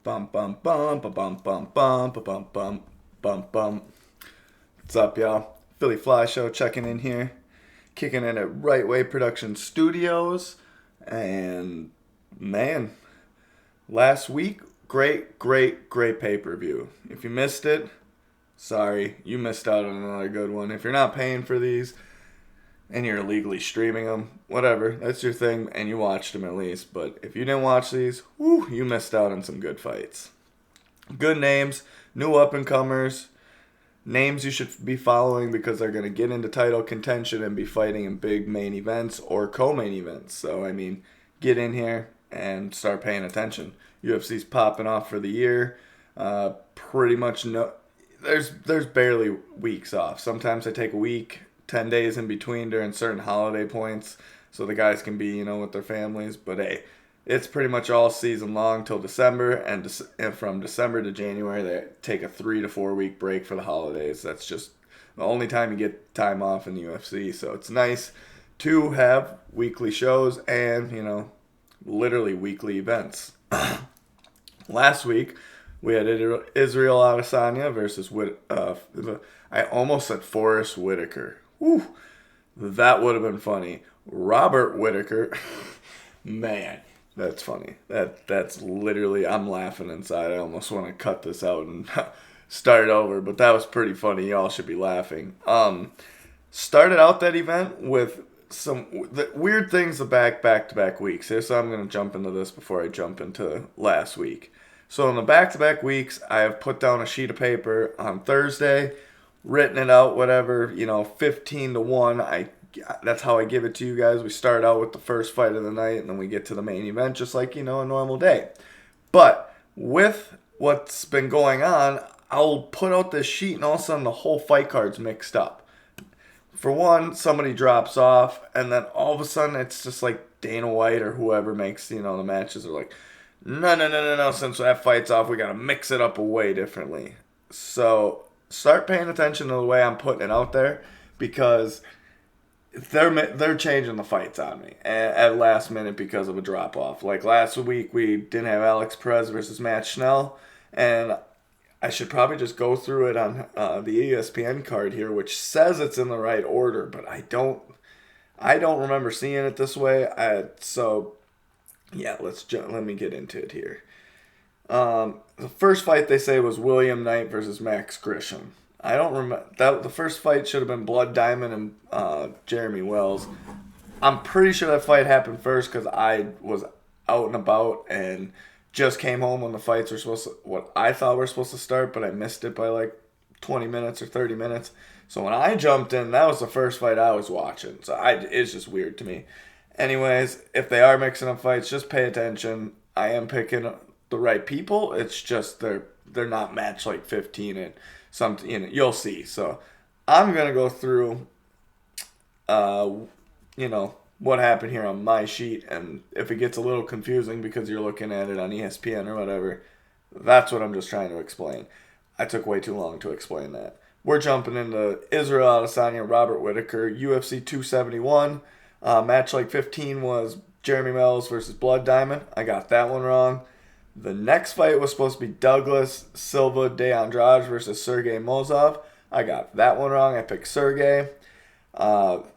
Bum bum bum ba bum bum bum ba bum bum bum bum. What's up, y'all? Philyfli show checking in here, kicking in at Right Way Production Studios, and man, last week great pay-per-view. If you missed it, sorry, you missed out on another good one. If you're not paying for these and you're illegally streaming them, whatever, that's your thing, and you watched them at least. But if you didn't watch these, you missed out on some good fights. Good names, new up-and-comers, names you should be following because they're going to get into title contention and be fighting in big main events or co-main events. So, I mean, get in here and start paying attention. UFC's popping off for the year. Pretty much there's barely weeks off. Sometimes I take a week, 10 days in between during certain holiday points so the guys can be, with their families. But hey, it's pretty much all season long till December, and from December to January they take a 3 to 4 week break for the holidays. That's just the only time you get time off in the UFC. So it's nice to have weekly shows and, literally weekly events. Last week we had Israel Adesanya versus I almost said Forrest Whitaker. Whew, that would have been funny. Robert Whitaker, man, that's funny. That's literally, I'm laughing inside. I almost want to cut this out and start over, but that was pretty funny. Y'all should be laughing. Started out that event with some weird things the back-to-back weeks. So I'm going to jump into this before I jump into last week. So in the back-to-back weeks, I have put down a sheet of paper on Thursday, written it out, whatever, 15 to 1. That's how I give it to you guys. We start out with the first fight of the night, and then we get to the main event, just like, a normal day. But with what's been going on, I'll put out this sheet, and all of a sudden the whole fight card's mixed up. For one, somebody drops off, and then all of a sudden it's just like Dana White or whoever makes, the matches are like, no, since that fight's off, we got to mix it up way differently. So start paying attention to the way I'm putting it out there, because they're changing the fights on me at last minute because of a drop off. Like last week, we didn't have Alex Perez versus Matt Schnell, and I should probably just go through it on the ESPN card here, which says it's in the right order, but I don't remember seeing it this way. So yeah, let me get into it here. The first fight they say was William Knight versus Max Grisham. I don't remember that. The first fight should have been Blood Diamond and Jeremy Wells. I'm pretty sure that fight happened first because I was out and about and just came home when the fights were what I thought were supposed to start, but I missed it by like 20 minutes or 30 minutes. So when I jumped in, that was the first fight I was watching. So it's just weird to me. Anyways, if they are mixing up fights, just pay attention. I am picking the right people. It's just they're not matched like 15 and something. You'll see. So I'm gonna go through, what happened here on my sheet, and if it gets a little confusing because you're looking at it on ESPN or whatever, that's what I'm just trying to explain. I took way too long to explain that. We're jumping into Israel Adesanya, Robert Whitaker, UFC 271. Match like 15 was Jeremy Wells versus Blood Diamond. I got that one wrong. The next fight was supposed to be Douglas Silva de Andrade versus Sergey Mozov. I got that one wrong. I picked Sergey.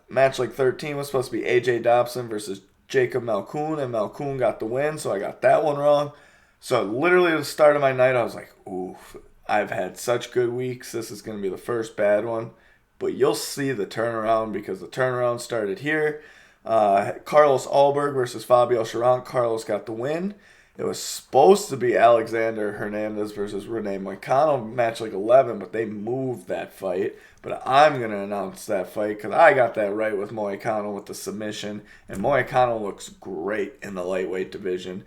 Match like 13 was supposed to be AJ Dobson versus Jacob Malkoun, and Malkoun got the win, so I got that one wrong. So literally at the start of my night, I was like, oof, I've had such good weeks. This is going to be the first bad one. But you'll see the turnaround because the turnaround started here. Carlos Alberg versus Fabio Charant. Carlos got the win. It was supposed to be Alexander Hernandez versus Rene Moicano, match like 11, but they moved that fight. But I'm going to announce that fight because I got that right with Moicano with the submission. And Moicano looks great in the lightweight division.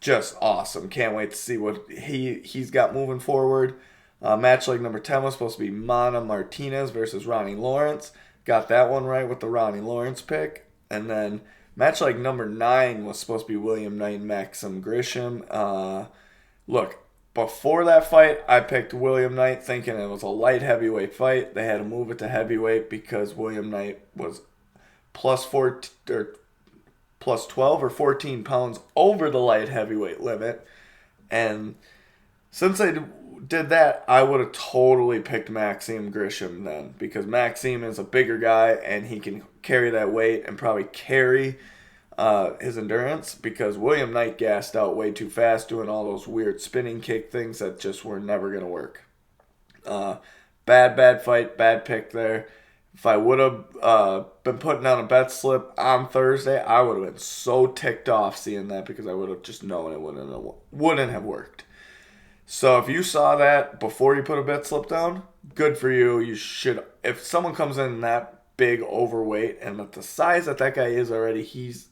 Just awesome. Can't wait to see what he's got moving forward. Match like number 10 was supposed to be Mana Martinez versus Ronnie Lawrence. Got that one right with the Ronnie Lawrence pick. And then match like number 9 was supposed to be William Knight and Max Grisham. Look, before that fight, I picked William Knight thinking it was a light heavyweight fight. They had to move it to heavyweight because William Knight was plus 12 or 14 pounds over the light heavyweight limit. And since I did that, I would have totally picked Maxime Grisham then, because Maxime is a bigger guy and he can carry that weight and probably carry his endurance, because William Knight gassed out way too fast doing all those weird spinning kick things that just were never going to work. Bad fight, bad pick there. If I would have been putting down a bet slip on Thursday, I would have been so ticked off seeing that, because I would have just known it wouldn't have worked. So if you saw that before you put a bet slip down, good for you. You should. If someone comes in that big overweight, and at the size that guy is already, he's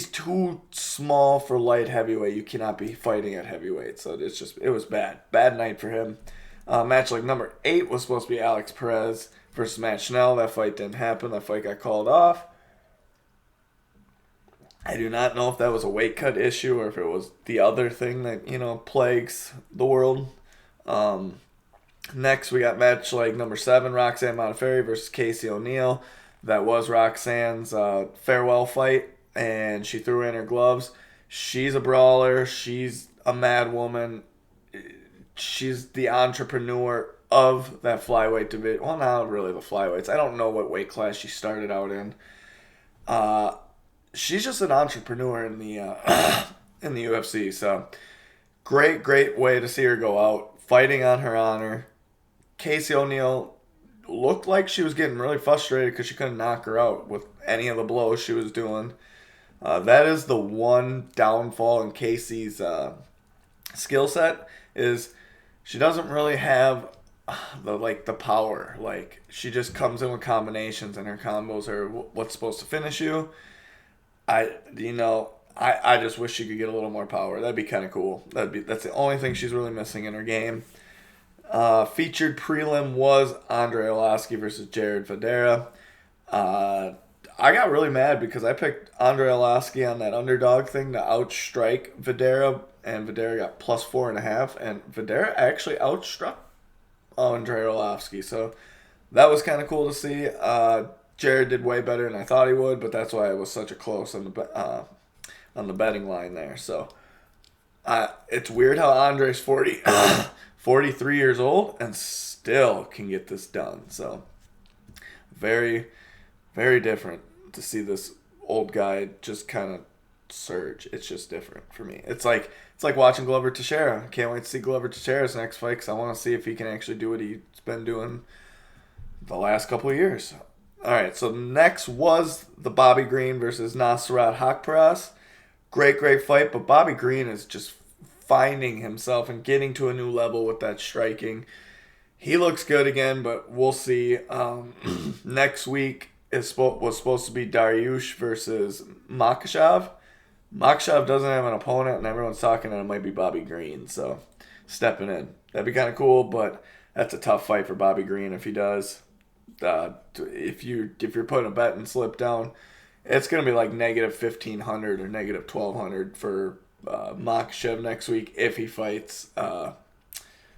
too small for light heavyweight. You cannot be fighting at heavyweight. So it was bad. Bad night for him. Match like number 8 was supposed to be Alex Perez versus Matt Schnell. That fight didn't happen. That fight got called off. I do not know if that was a weight cut issue or if it was the other thing that, plagues the world. Next, we got match like number 7, Roxanne Modafferi versus Casey O'Neill. That was Roxanne's farewell fight, and she threw in her gloves. She's a brawler. She's a mad woman. She's the entrepreneur of that flyweight division. Well, not really the flyweights. I don't know what weight class she started out in. She's just an entrepreneur in the in the UFC. So great way to see her go out, fighting on her honor. Casey O'Neill looked like she was getting really frustrated because she couldn't knock her out with any of the blows she was doing. That is the one downfall in Casey's skill set, is she doesn't really have the power. Like, she just comes in with combinations, and her combos are what's supposed to finish you. I just wish she could get a little more power. That'd be kind of cool. That's the only thing she's really missing in her game. Featured prelim was Andre Olaski versus Jared Federa. I got really mad because I picked Andre Olaski on that underdog thing to outstrike Federa, and Federa got plus 4.5, and Federa actually outstruck Andre Olaski. So that was kind of cool to see. Jared did way better than I thought he would, but that's why it was such a close on the betting line there. So it's weird how Andre's 43 years old and still can get this done. So very, very different to see this old guy just kind of surge. It's just different for me. It's like watching Glover Teixeira. I can't wait to see Glover Teixeira's next fight, because I want to see if he can actually do what he's been doing the last couple of years. All right, so next was the Bobby Green versus Nasarat Hakparas. Great fight, but Bobby Green is just finding himself and getting to a new level with that striking. He looks good again, but we'll see. Next week was supposed to be Dariush versus Makhachev. Makhachev doesn't have an opponent, and everyone's talking that it might be Bobby Green, so stepping in. That'd be kind of cool, but that's a tough fight for Bobby Green if he does. If you're putting a bet and slip down, it's going to be like negative 1,500 or negative 1,200 for Makhachev next week if he fights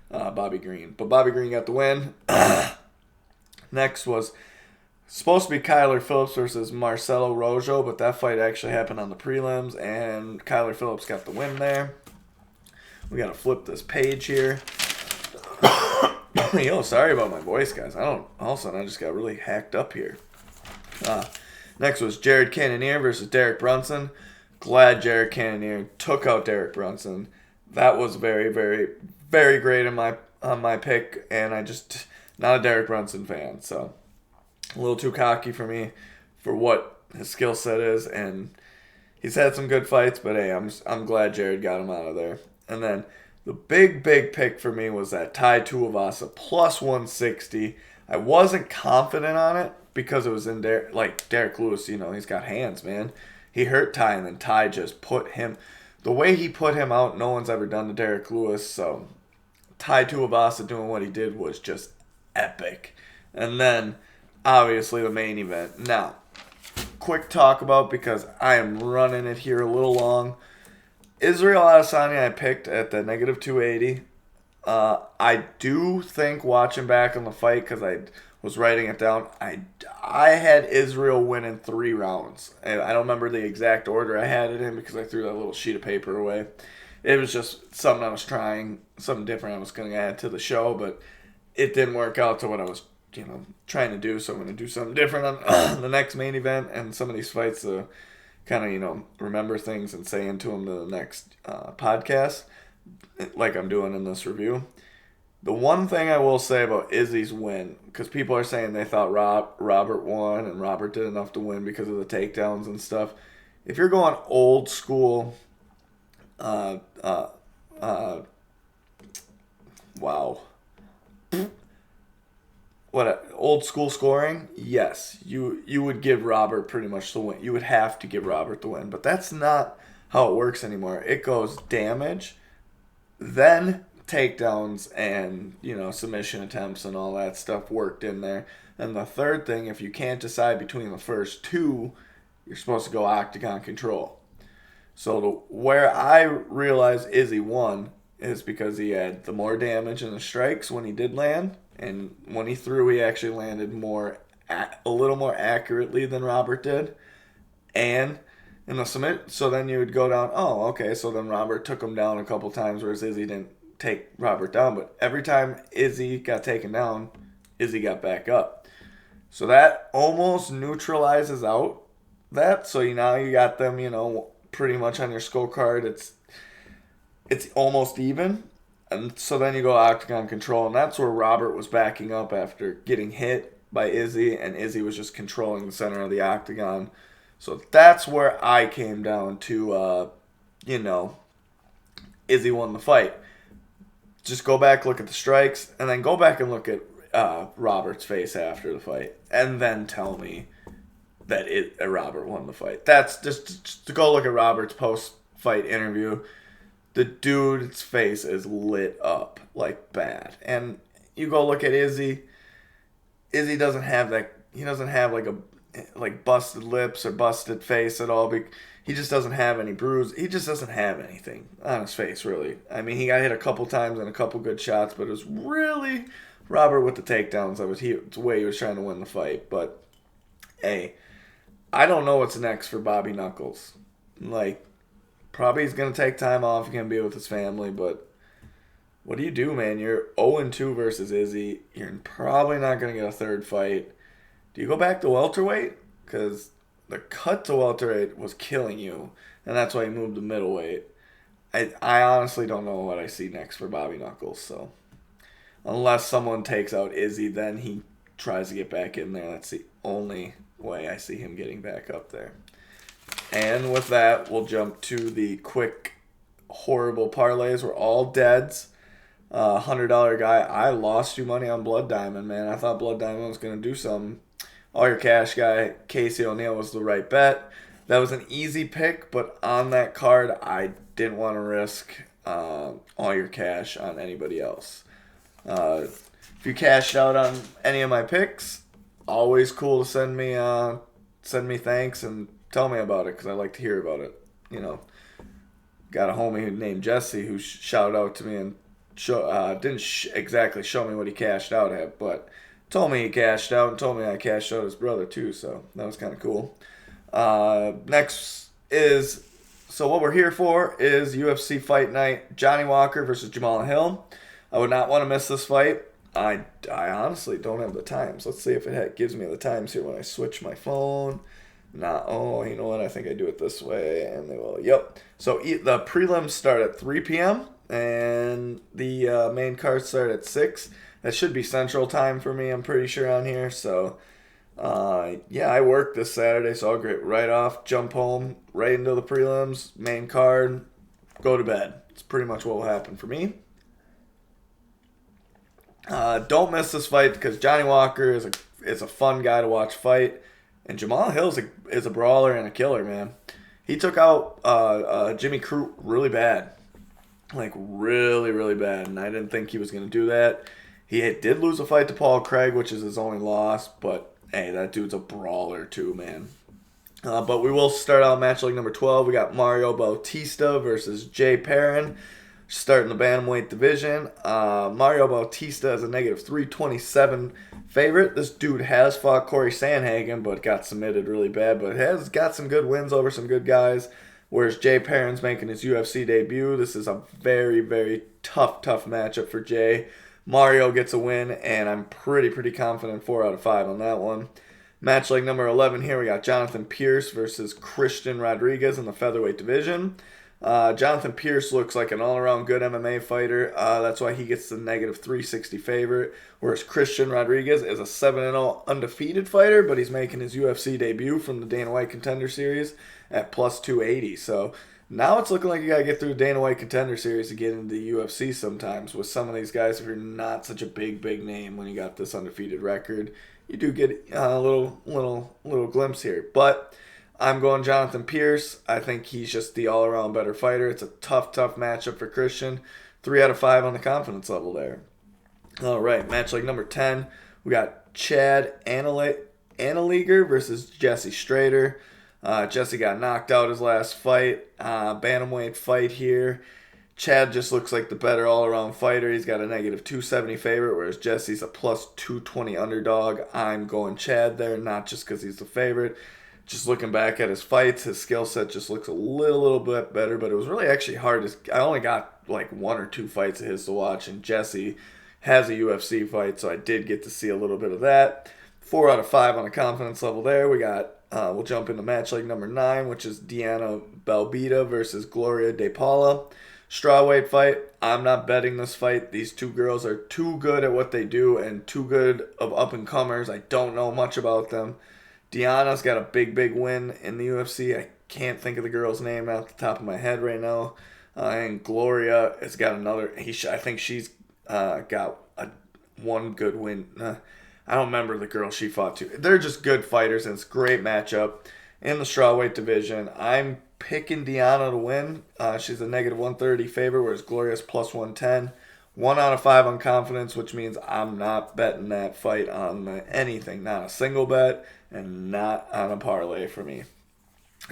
Bobby Green. But Bobby Green got the win. Next was supposed to be Kyler Phillips versus Marcelo Rojo, but that fight actually happened on the prelims, and Kyler Phillips got the win there. We got to flip this page here. Yo, sorry about my voice, guys. All of a sudden I just got really hacked up here. Next was Jared Cannoneer versus Derek Brunson. Glad Jared Cannoneer took out Derek Brunson. That was very, very, very great on my pick, and I just not a Derek Brunson fan, so a little too cocky for me for what his skill set is, and he's had some good fights, but hey, I'm glad Jared got him out of there. And then the big pick for me was that Tai Tuivasa plus 160. I wasn't confident on it because it was in Derek Lewis, he's got hands, man. He hurt Tai, and then Tai just put him, the way he put him out, no one's ever done to Derek Lewis. So Tai Tuivasa doing what he did was just epic. And then obviously the main event. Now, quick talk about, because I am running it here a little long. Israel Adesanya I picked at the negative 280. I do think, watching back on the fight, because I was writing it down, I had Israel winning 3 rounds. And I don't remember the exact order I had it in because I threw that little sheet of paper away. it was just something I was trying, something different I was going to add to the show, but it didn't work out to what I was, trying to do. So I'm going to do something different on the next main event, and some of these fights to kind of, remember things and say into them to the next podcast, like I'm doing in this review. The one thing I will say about Izzy's win, because people are saying they thought Robert won and Robert did enough to win because of the takedowns and stuff. If you're going old school, wow. Old school scoring? Yes, you would give Robert pretty much the win. You would have to give Robert the win, but that's not how it works anymore. It goes damage, then takedowns and, submission attempts and all that stuff worked in there. And the third thing, if you can't decide between the first two, you're supposed to go octagon control. So where I realized Izzy won is because he had the more damage in the strikes when he did land, and when he threw, he actually landed a little more accurately than Robert did. And in the submit, so then you would go down, oh, okay, so then Robert took him down a couple times, whereas Izzy didn't take Robert down. But every time Izzy got taken down, Izzy got back up. So that almost neutralizes out that. So now you got them, pretty much on your scorecard. It's almost even. And so then you go octagon control, and that's where Robert was backing up after getting hit by Izzy, and Izzy was just controlling the center of the octagon. So that's where I came down to, Izzy won the fight. Just go back, look at the strikes, and then go back and look at Robert's face after the fight, and then tell me that Robert won the fight. That's just to go look at Robert's post-fight interview. The dude's face is lit up like bad. And you go look at Izzy. Izzy doesn't have that. He doesn't have like busted lips or busted face at all. He just doesn't have any bruise. He just doesn't have anything on his face, really. I mean, he got hit a couple times and a couple good shots, but it was really Robert with the takedowns. It's the way he was trying to win the fight. But, hey, I don't know what's next for Bobby Knuckles. Probably he's going to take time off. He's going to be with his family, but what do you do, man? You're 0-2 versus Izzy. You're probably not going to get a third fight. Do you go back to welterweight? Because the cut to welterweight was killing you, and that's why he moved to middleweight. I honestly don't know what I see next for Bobby Knuckles, so unless someone takes out Izzy, then he tries to get back in there. That's the only way I see him getting back up there. And with that, we'll jump to the quick, horrible parlays. We're all deads. $100 guy. I lost you money on Blood Diamond, man. I thought Blood Diamond was going to do something. All Your Cash guy, Casey O'Neill was the right bet. That was an easy pick, but on that card, I didn't want to risk All Your Cash on anybody else. If you cashed out on any of my picks, always cool to send me thanks and tell me about it, because I like to hear about it. Got a homie named Jesse who shouted out to me and didn't exactly show me what he cashed out at, but told me he cashed out and told me I cashed out his brother too, so that was kind of cool. Next is, so what we're here for is UFC Fight Night, Johnny Walker versus Jamal Hill. I would not want to miss this fight. I honestly don't have the times. Let's see if it gives me the times here when I switch my phone. You know what? I think I do it this way, and they will. Yep. So the prelims start at 3 p.m., and the main cards start at 6. That should be Central Time for me, I'm pretty sure, on here. So, I work this Saturday, so I'll get right off, jump home, right into the prelims, main card, go to bed. It's pretty much what will happen for me. Don't miss this fight, because Johnny Walker is a fun guy to watch fight. And Jamal Hill is a brawler and a killer, man. He took out Jimmy Crute really bad. Really, really bad. And I didn't think he was going to do that. He did lose a fight to Paul Craig, which is his only loss. But, hey, that dude's a brawler too, man. But we will start out match number 12. We got Mario Bautista versus Jay Perrin. Starting the bantamweight division. Mario Bautista is a negative 327 favorite. This dude has fought Corey Sandhagen, but got submitted really bad. But has got some good wins over some good guys. whereas Jay Perrin's making his UFC debut. This is a very, very tough matchup for Jay. Mario gets a win, and I'm pretty confident 4 out of 5 on that one. Match like number 11 here, we got Jonathan Pierce versus Christian Rodriguez in the featherweight division. Jonathan Pierce looks like an all-around good MMA fighter. That's why he gets the negative 360 favorite. Whereas Christian Rodriguez is a 7-0 undefeated fighter, but he's making his UFC debut from the Dana White Contender Series at plus 280. So now it's looking like you got to get through the Dana White Contender Series to get into the UFC sometimes. With some of these guys, if you're not such a big name when you got this undefeated record, you do get a little glimpse here. But I'm going Jonathan Pierce. I think he's just the all-around better fighter. It's a tough matchup for Christian. 3 out of 5 on the confidence level there. All right, match like number 10. We got Chad Annaleger versus Jesse Strader. Jesse got knocked out his last fight. Bantamweight fight here. Chad just looks like the better all-around fighter. He's got a negative 270 favorite, whereas Jesse's a plus 220 underdog. I'm going Chad there, not just because he's the favorite. Just looking back at his fights, his skill set just looks a little bit better, but it was really actually hard. I only got like 1 or 2 fights of his to watch, and Jesse has a UFC fight, so I did get to see a little bit of that. 4 out of 5 on the confidence level there. We got, we'll jump into match like number 9, which is Diana Belbita versus Gloria De Paula. Strawweight fight. I'm not betting this fight. These two girls are too good at what they do and too good of up-and-comers. I don't know much about them. Deanna's got a big win in the UFC. I can't think of the girl's name off the top of my head right now. And Gloria has got another. I think she's got one good win. I don't remember the girl she fought to. They're just good fighters, and it's a great matchup in the strawweight division. I'm picking Deanna to win. She's a negative 130 favorite, whereas Gloria's plus 110. 1 out of 5 on confidence, which means I'm not betting that fight on anything. Not a single bet, and not on a parlay for me.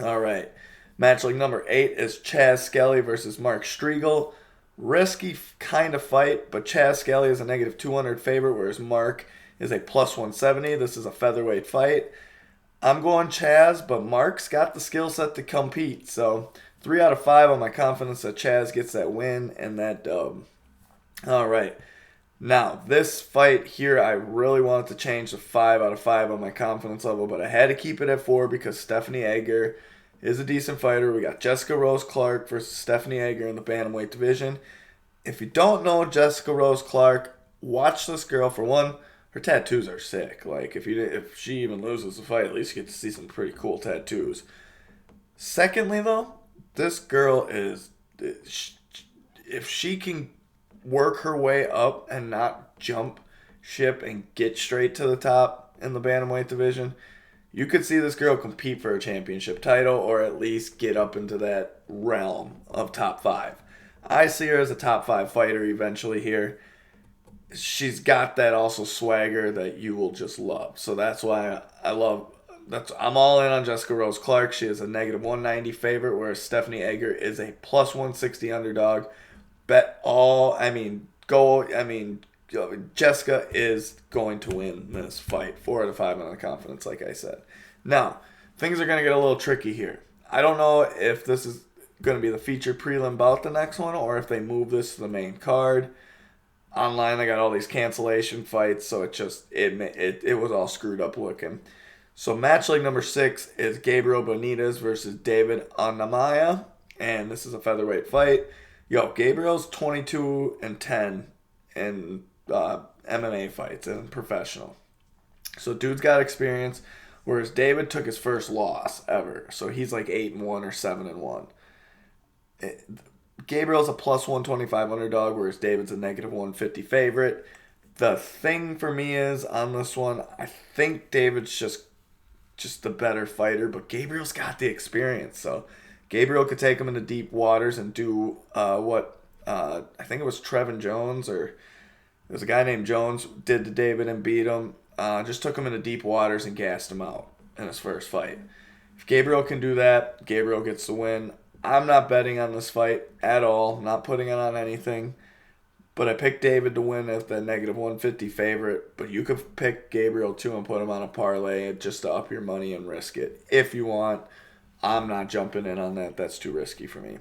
All right. Match like number 8 is Chaz Skelly versus Mark Streagle. Risky kind of fight, but Chaz Skelly is a negative 200 favorite, whereas Mark is a plus 170. This is a featherweight fight. I'm going Chaz, but Mark's got the skill set to compete. So 3 out of 5 on my confidence that Chaz gets that win and that dub. All right. Now, this fight here, I really wanted to change to 5 out of 5 on my confidence level, but I had to keep it at 4 because Stephanie Egger is a decent fighter. We got Jessica Rose Clark versus Stephanie Egger in the bantamweight division. If you don't know Jessica Rose Clark, watch this girl. For one, her tattoos are sick. Like, if she even loses the fight, at least you get to see some pretty cool tattoos. Secondly, though, this girl is, if she can work her way up and not jump ship and get straight to the top in the bantamweight division, you could see this girl compete for a championship title or at least get up into that realm of top 5. I see her as a top 5 fighter eventually here. She's got that also swagger that you will just love. So that's why I'm all in on Jessica Rose Clark. She is a negative 190 favorite, whereas Stephanie Egger is a plus 160 underdog. Jessica is going to win this fight. 4 out of 5 on the confidence, like I said. Now, things are going to get a little tricky here. I don't know if this is going to be the featured prelim bout the next one, or if they move this to the main card. Online, they got all these cancellation fights, so it was all screwed up looking. So match like number 6 is Gabriel Benitez versus David Onnamaya, and this is a featherweight fight. Gabriel's 22-10 in MMA fights and professional. So dude's got experience, whereas David took his first loss ever. So he's like 8-1 or 7-1. Gabriel's a plus 125 underdog, whereas David's a negative 150 favorite. The thing for me is, on this one, I think David's just the better fighter, but Gabriel's got the experience. So Gabriel could take him into deep waters and do what I think it was Trevin Jones, or it was a guy named Jones, did to David and beat him. Just took him into deep waters and gassed him out in his first fight. If Gabriel can do that, Gabriel gets the win. I'm not betting on this fight at all, not putting it on anything. But I picked David to win as the negative 150 favorite. But you could pick Gabriel too and put him on a parlay just to up your money and risk it if you want. I'm not jumping in on that. That's too risky for me.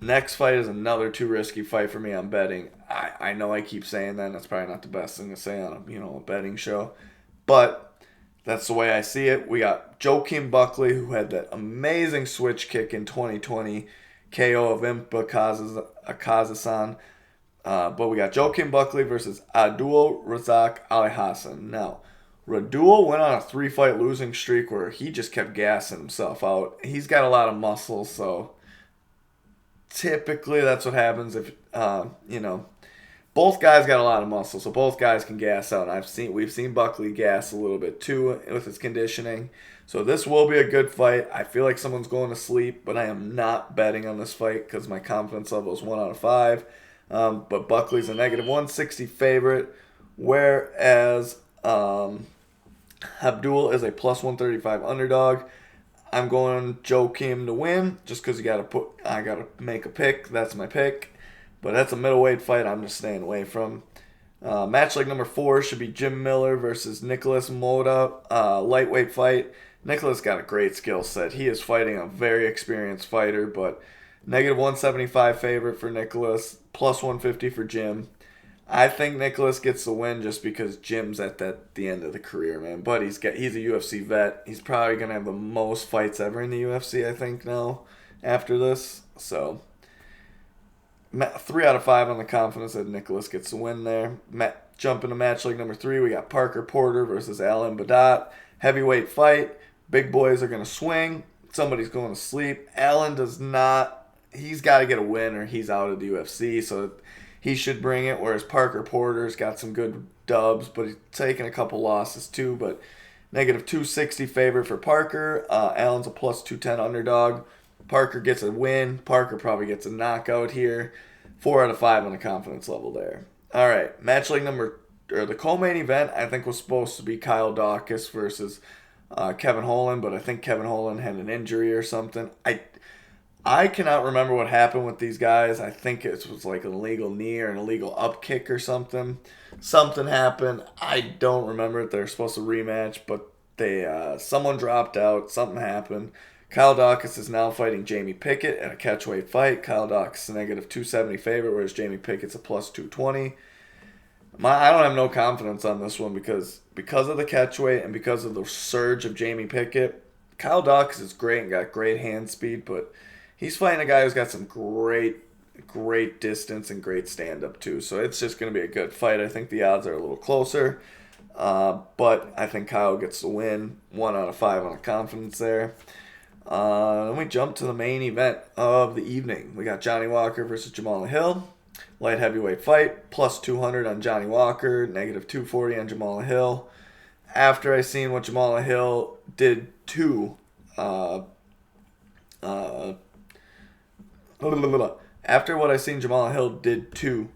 Next fight is another too risky fight for me on betting. I know I keep saying that, and that's probably not the best thing to say on a betting show. But that's the way I see it. We got Kim Buckley, who had that amazing switch kick in 2020, KO of Impa Kazasan. But we got Kim Buckley versus Abdul Razak Ali Hassan. Now, Radul went on a 3-fight losing streak where he just kept gassing himself out. He's got a lot of muscle, so typically that's what happens if both guys got a lot of muscle, so both guys can gas out. And we've seen Buckley gas a little bit too with his conditioning. So this will be a good fight. I feel like someone's going to sleep, but I am not betting on this fight because my confidence level is 1 out of 5. But Buckley's a negative 160 favorite, whereas Abdul is a plus 135 underdog. I'm going Kim to win just because I gotta make a pick. That's my pick. But that's a middleweight fight I'm just staying away from. Match leg number 4 should be Jim Miller versus Nicholas Mota. Lightweight fight. Nicholas got a great skill set. He is fighting a very experienced fighter, but negative 175 favorite for Nicholas, plus 150 for Jim. I think Nicholas gets the win just because Jim's at the end of the career, man. But he's a UFC vet. He's probably going to have the most fights ever in the UFC, I think, now after this. So 3 out of 5 on the confidence that Nicholas gets the win there. Jump into match leg number 3. We got Parker Porter versus Alan Badat. Heavyweight fight. Big boys are going to swing. Somebody's going to sleep. Alan does not. He's got to get a win or he's out of the UFC. So he should bring it, whereas Parker Porter's got some good dubs, but he's taken a couple losses too. But negative 260 favorite for Parker. Allen's a plus 210 underdog. Parker gets a win. Parker probably gets a knockout here. 4 out of 5 on the confidence level there. All right, match leg the co-main event I think was supposed to be Kyle Dawkins versus Kevin Holland, but I think Kevin Holland had an injury or something. I cannot remember what happened with these guys. I think it was like an illegal knee or an illegal up kick or something. Something happened. I don't remember it. They're supposed to rematch, but someone dropped out. Something happened. Kyle Dawkins is now fighting Jamie Pickett at a catchweight fight. Kyle Dawkins is a negative 270 favorite, whereas Jamie Pickett's a plus 220. I don't have no confidence on this one because of the catchweight and because of the surge of Jamie Pickett. Kyle Dawkins is great and got great hand speed, but he's fighting a guy who's got some great distance and great stand-up, too. So it's just going to be a good fight. I think the odds are a little closer. But I think Kyle gets the win. 1 out of 5 on the confidence there. Then we jump to the main event of the evening. We got Johnny Walker versus Jamal Hill. Light heavyweight fight. Plus 200 on Johnny Walker. Negative 240 on Jamal Hill. After I seen what Jamal Hill did to after what I seen Jamal Hill did to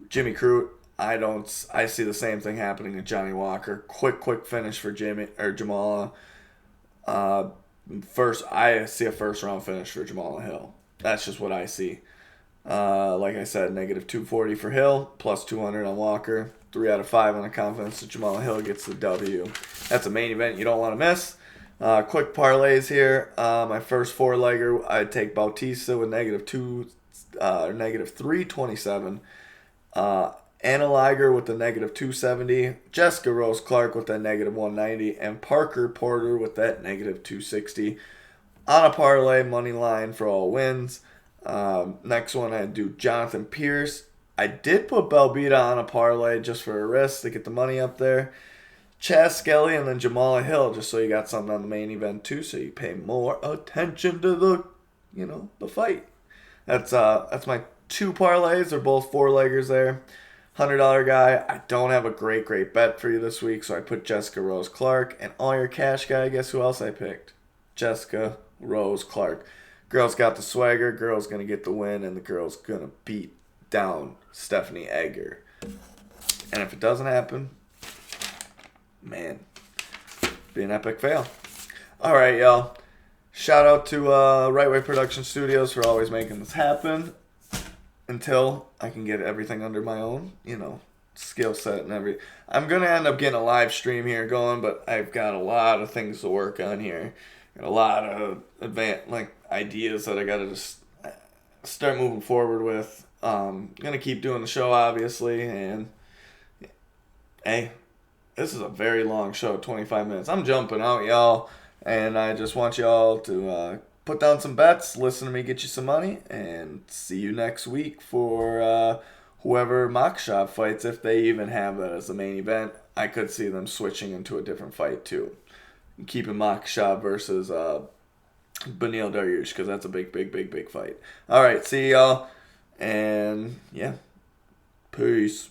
Jimmy Crute, I see the same thing happening to Johnny Walker. Quick finish for Jamal. I see a first round finish for Jamal Hill. That's just what I see. Like I said, negative 240 for Hill, plus 200 on Walker. 3 out of 5 on the confidence that Jamal Hill gets the W. That's a main event you don't want to miss. Quick parlays here. My first 4-legger, I'd take Bautista with negative 327. Anna Liger with the negative 270. Jessica Rose Clark with that negative 190. And Parker Porter with that negative 260. On a parlay, money line for all wins. Next one, I'd do Jonathan Pierce. I did put Belbita on a parlay just for a risk to get the money up there. Chaz, Skelly, and then Jamal Hill, just so you got something on the main event too, so you pay more attention to the fight. That's my 2 parlays. They're both 4-leggers there. $100 guy. I don't have a great bet for you this week, so I put Jessica Rose Clark. And all your cash guy, guess who else I picked? Jessica Rose Clark. Girl's got the swagger. Girl's gonna get the win, and the girl's gonna beat down Stephanie Egger. And if it doesn't happen, man, be an epic fail. All right, y'all. Shout out to Right Way Production Studios for always making this happen until I can get everything under my own, skill set and everything. I'm going to end up getting a live stream here going, but I've got a lot of things to work on here. got a lot of ideas that I gotta just start moving forward with. Gonna keep doing the show, obviously, and hey, this is a very long show, 25 minutes. I'm jumping out, y'all, and I just want y'all to put down some bets, listen to me get you some money, and see you next week for whoever Mock Shop fights, if they even have that as the main event. I could see them switching into a different fight, too. Keeping Mock Shop versus Benil Dariush, because that's a big fight. All right, see y'all, and yeah, peace.